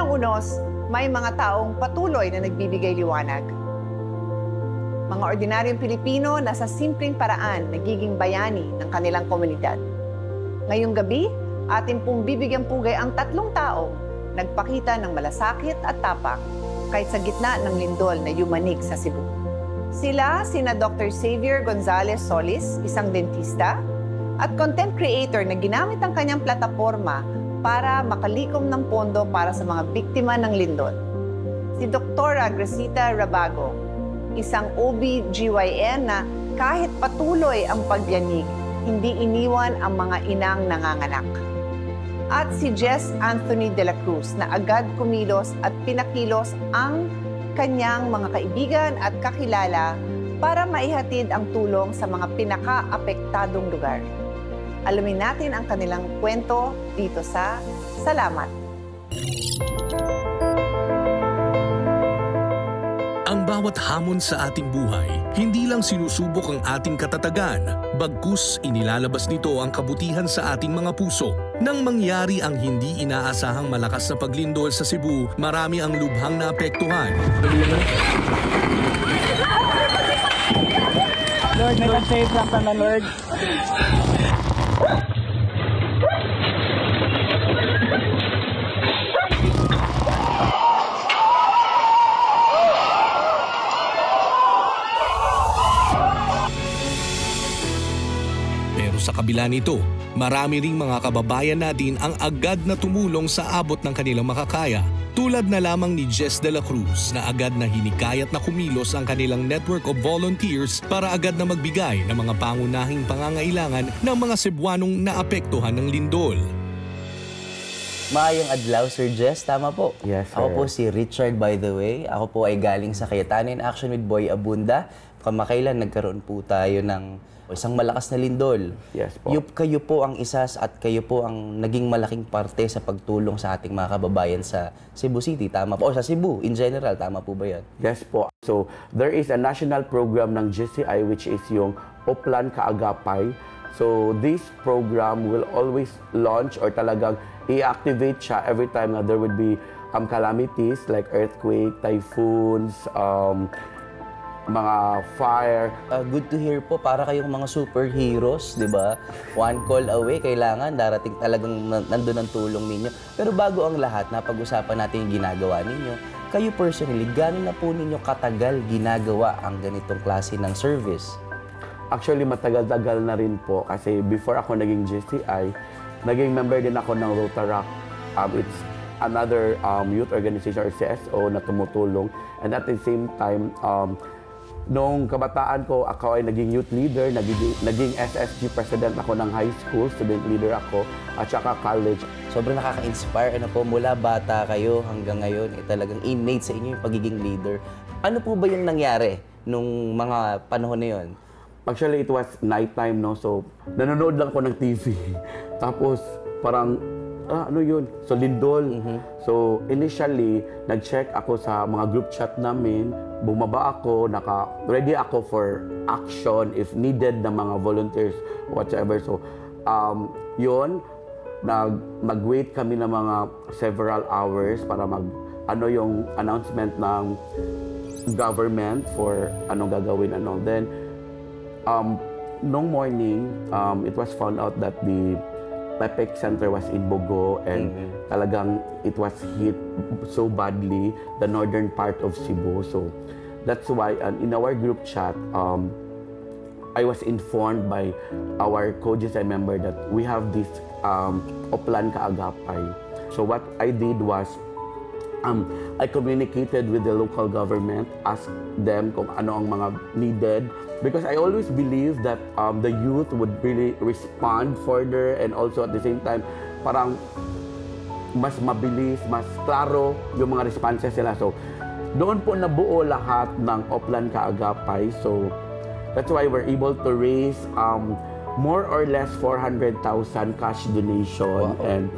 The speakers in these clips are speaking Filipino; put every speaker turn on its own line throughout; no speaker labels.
kabilang unos, may mga taong patuloy na nagbibigay liwanag. Mga ordinaryong Pilipino na sa simpleng paraan nagiging bayani ng kanilang komunidad. Ngayong gabi, atin pong bibigyang pugay ang 3 taong nagpakita ng malasakit at tapak kahit sa gitna ng lindol na yumanig sa Cebu. Sila sina Dr. Xavier Gonzalez Solis, isang dentista, at content creator na ginamit ang kanyang plataforma para makalikom ng pondo para sa mga biktima ng lindol. Si Dr. Gracita Rabago, isang OB-GYN na kahit patuloy ang pagyanig, hindi iniwan ang mga inang nanganganak. At si Jess Anthony de la Cruz na agad kumilos at pinakilos ang kanyang mga kaibigan at kakilala para maihatid ang tulong sa mga pinaka-apektadong lugar. Alamin natin ang kanilang kwento dito sa Salamat.
Ang bawat hamon sa ating buhay, hindi lang sinusubok ang ating katatagan, bagkus inilalabas nito ang kabutihan sa ating mga puso. Nang mangyari ang hindi inaasahang malakas na paglindol sa Cebu, marami ang lubhang naapektuhan.
Lord, may save lang ka na, Lord.
Pero sa kabila nito, marami ring mga kababayan natin ang agad na tumulong sa abot ng kanilang makakaya. Tulad na lamang ni Jess de la Cruz na agad na hinikayat na kumilos ang kanilang network of volunteers para agad na magbigay ng mga pangunahing pangangailangan ng mga Cebuanong naapektuhan ng lindol.
Maayong adlaw, Sir Jess. Tama po?
Yes, sir.
Ako po si Richard, by the way. Ako po ay galing sa Cayetano in Action with Boy Abunda. Kamakailan nagkaroon po tayo ng isang malakas na lindol.
Yes po.
Kayo po ang isas at kayo po ang naging malaking parte sa pagtulong sa ating mga kababayan sa Cebu City. Tama po? O sa Cebu in general. Tama po ba yan?
Yes po. So, there is a national program ng GCI which is yung Oplan Kaagapay. So, this program will always launch or talagang i-activate siya every time na there would be calamities like earthquake, typhoons, mga fire.
Good to hear po, para kayong mga superheroes, di ba? One call away, kailangan darating talagang nandun ang tulong ninyo. Pero bago ang lahat, napag-usapan natin yung ginagawa ninyo. Kayo personally, gano'n na po ninyo katagal ginagawa ang ganitong klase ng service?
Actually, matagal-tagal na rin po kasi before ako naging GCI, naging member din ako ng Rotaract. It's another youth organization or CSO na tumutulong. And at the same time, nung kabataan ko, ako ay naging youth leader, naging SSG president ako ng high school, student leader ako, at saka college.
Sobrang nakaka-inspire. Ano po, mula bata kayo hanggang ngayon, talagang innate sa inyo yung pagiging leader. Ano po ba yung nangyari nung mga panahon na yun?
Actually, it was nighttime, no? So, nanonood lang ko ng TV. Tapos, parang, ano yun? So, lindol. So, initially, nag-check ako sa mga group chat namin. Bumaba ako, ready ako for action if needed ng mga volunteers, whatever. So, yun, mag-wait kami ng mga several hours para yung announcement ng government for anong gagawin, ano. Then, nung morning, it was found out that the PEPEC Center was in Bogo and talagang it was hit so badly, the northern part of Cebu. So that's why in our group chat, I was informed by our co-GSI member that we have this Oplan Kaagapay. So what I did was, I communicated with the local government, asked them kung ano ang mga needed. Because I always believe that the youth would really respond further and also at the same time, parang mas mabilis, mas klaro yung mga responses nila. So, doon po nabuo lahat ng Oplan Kaagapay. So, that's why we're able to raise more or less 400,000 cash donation and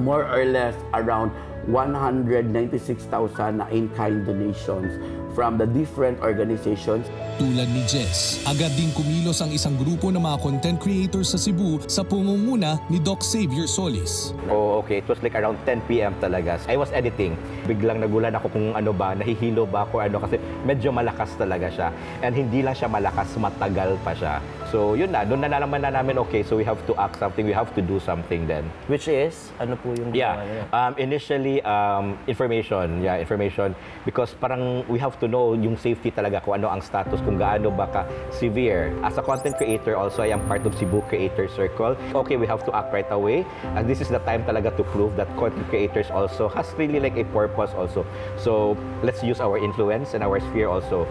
more or less around 196,000 na in-kind donations from the different organizations.
Tulad ni Jess, agad din kumilos ang isang grupo ng mga content creators sa Cebu sa pangunguna ni Doc Xavier Solis.
Oh, okay. It was like around 10 p.m. talaga. I was editing. Biglang nagulan ako kung ano ba, nahihilo ba ako ano kasi medyo malakas talaga siya. And hindi lang siya malakas, matagal pa siya. So yun na, doon na nalaman na namin, okay, so we have to act something, we have to do something then.
Which is, ano po yung...
Initially, information. Yeah, information. Because parang we have to know yung safety talaga, kung ano ang status, kung gaano ba ka severe. As a content creator also, I am part of Cebu Creator Circle. Okay, we have to act right away. And this is the time talaga to prove that content creators also has really like a purpose also. So let's use our influence and our sphere also.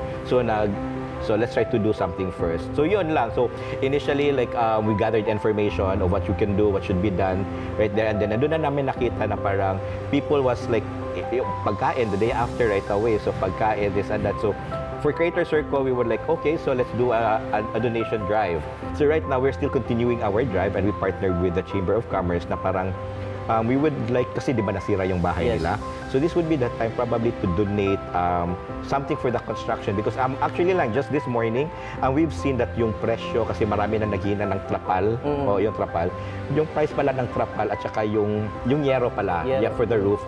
So let's try to do something first. So yun lang. So initially, like we gathered information of what you can do, what should be done right there. And then nandun na namin nakita na parang people was like, yung pagkain the day after right away. So pagkain, this and that. So for Creator Circle, we were like, okay, so let's do a donation drive. So right now, we're still continuing our drive and we partnered with the Chamber of Commerce na parang we would like, kasi di ba nasira yung bahay nila? So this would be the time probably to donate something for the construction because actually lang just this morning, we've seen that yung presyo kasi marami na naghina ng trapal, o yung trapal. Yung price pala ng trapal at saka yung yero pala, yeah, for the roof,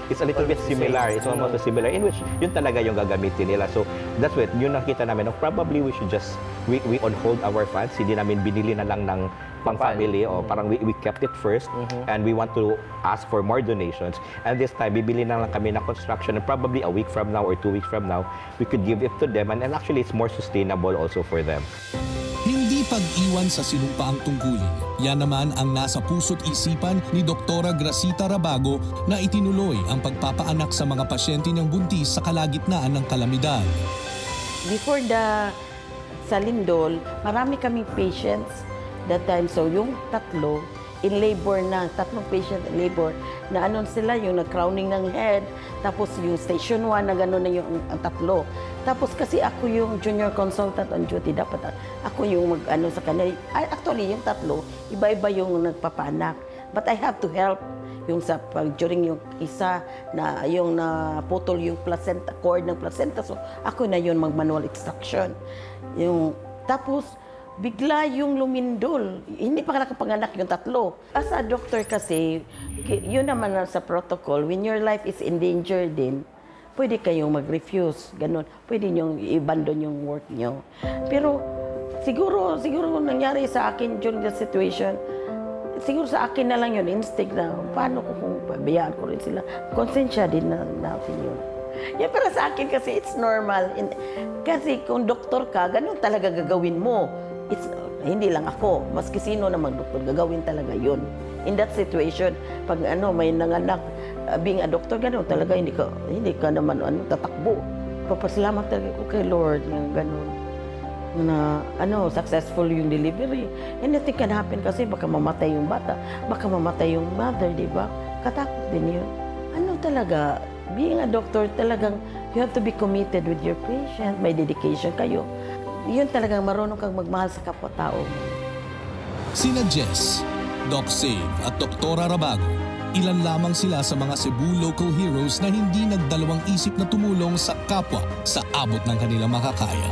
it's a little bit similar. It's almost similar in which yun talaga yung gagamitin nila. So that's what yun nakita namin. No, probably we should just we on hold our funds. Hindi namin binili na lang ng pang-family o parang we kept it first and we want to ask for more donations. And this time, bibili na lang kami ng construction and probably a week from now or 2 weeks from now, we could give it to them and actually it's more sustainable also for them.
Hindi pag-iwan sa sinumpaang tungkulin. Yan naman ang nasa puso't isipan ni Dr. Gracita Rabago na itinuloy ang pagpapaanak sa mga pasyente niyang buntis sa kalagitnaan ng kalamidad.
Before sa Lindol, marami kaming patients that time. So yung tatlo, in labor na, tatlong patient in labor, na ano sila, yung nag-crowning ng head, tapos yung station 1 na gano'n na yung ang tatlo. Tapos kasi ako yung junior consultant on duty, dapat ako yung mag-ano sa kanila. Actually, yung tatlo, iba-iba yung nagpapanak. But I have to help yung sa during yung isa na yung naputol yung placenta, cord ng placenta. So ako na yun mag-manual extraction. Yung, tapos, bigla yung lumindol. Hindi pa nakapanganak yung tatlo. As a doctor kasi, yun naman sa protocol, when your life is in danger din, pwede kayong mag-refuse, ganun. Pwede nyo i-abandon yung work nyo. Pero siguro nangyari sa akin during the situation, siguro sa akin na lang yun, instinct na, paano ko kung pabayaan ko rin sila. Konsensya din na natin yun. Yan para sa akin kasi it's normal. Kasi kung doktor ka, ganun talaga gagawin mo. Hindi lang ako, maski sino namang doktor, gagawin talaga yun. In that situation, pag may nanganak, being a doctor, gano'n talaga, hindi ka naman tatakbo. Papasalamat talaga ko kay Lord, yung gano'n. Na successful yung delivery. Anything can happen kasi baka mamatay yung bata, baka mamatay yung mother, di ba? Katakot din yun. Talaga, being a doctor, talagang you have to be committed with your patient, may dedication kayo. Yun talagang marunong kang magmahal sa kapwa-tao.
Sina Jess, Doc Save at Dr. Rabago, ilan lamang sila sa mga Cebu local heroes na hindi nagdalawang isip na tumulong sa kapwa sa abot ng kanilang makakaya.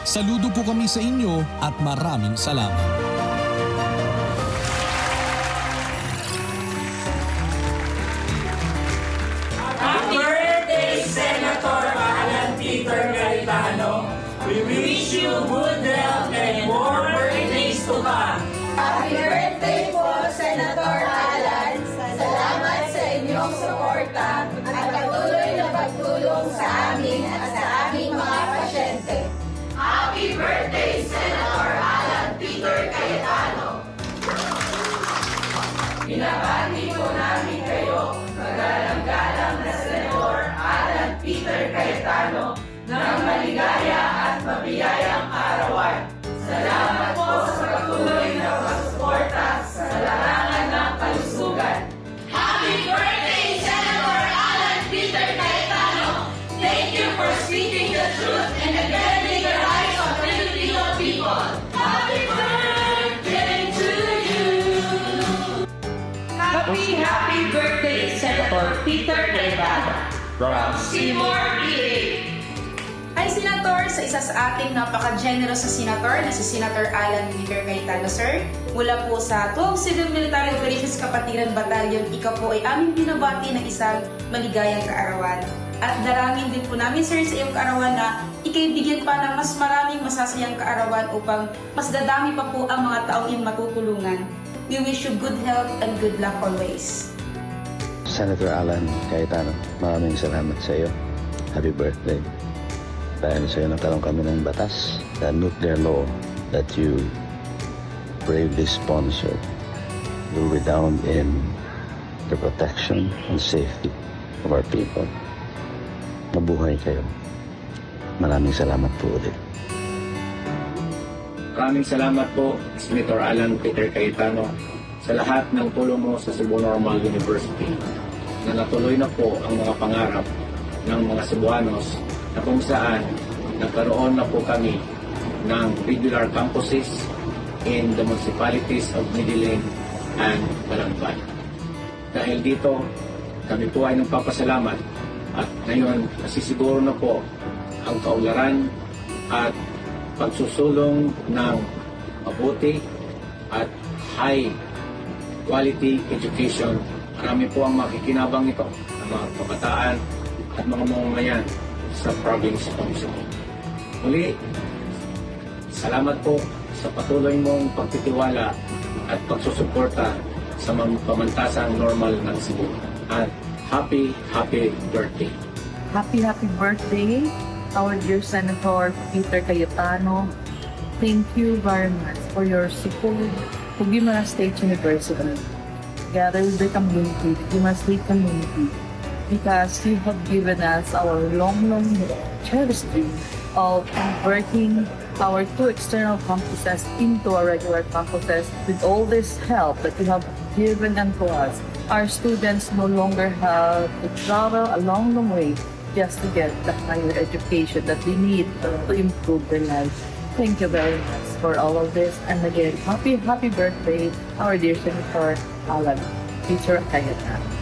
Saludo po kami sa inyo at maraming salamat.
Happy birthday, Senator Alan Peter Cayetano. We wish you good health and more birthdays to come.
Happy birthday po, Senator Alan. Salamat sa inyong suporta at patuloy na pagtulong sa amin at sa aming mga pasyente. Happy birthday, Senator Alan Peter Cayetano. Binabati po namin kayo, magalang-galang na Senator Alan Peter Cayetano, ng maligaya at mabiyayang araw.
Peter Cayetano. From Seymour, PA.
Hi, Senator! Sa isa sa ating napaka-generous na senator na si Senator Alan Peter Cayetano, sir. Mula po sa 12 Civil Military Operations Kapatiran Battalion, ikaw po ay aming binabati ng isang maligayang kaarawan. At darangin din po namin, sir, sa iyong kaarawan na ikaibigyan pa ng mas maraming masasayang kaarawan upang mas dadami pa po ang mga taong iyong matutulungan. We wish you good health and good luck always.
Senator Alan Cayetano, maraming salamat sa iyo. Happy birthday. Dahil sa iyo nagkaroon kami ng batas, the nuclear law that you bravely sponsored will redound in the protection and safety of our people. Mabuhay kayo. Maraming salamat po ulit.
Maraming salamat po, Senator Alan Peter Cayetano, sa lahat ng tulong mo sa Cebu Normal University na natuloy na po ang mga pangarap ng mga Cebuanos na kung saan nagkaroon na po kami ng regular campuses in the municipalities of Midilin and Balangban. Dahil dito, kami po ay nagpapasalamat at ngayon nasisiguro na po ang kaunlaran at pagsusulong ng mabuti at high quality education. Marami po ang makikinabang nito ng mga kabataan at mga mamamayan sa province of Cebu. Muli, salamat po sa patuloy mong pagtitiwala at pagsusuporta sa mga pamantasang normal ng Cebu. At happy birthday!
Happy birthday, our dear Senator Peter Cayetano. Thank you very much for your support to Guimaras State University. Together with the community, the Guimaras State community, because you have given us our long cherished dream of converting our 2 external campuses into a regular campuses. With all this help that you have given unto us, our students no longer have to travel a long way just to get the higher education that they need to improve their lives. Thank you very much for all of this. And again, happy birthday, our dear Senator Alan Peter Cayetano.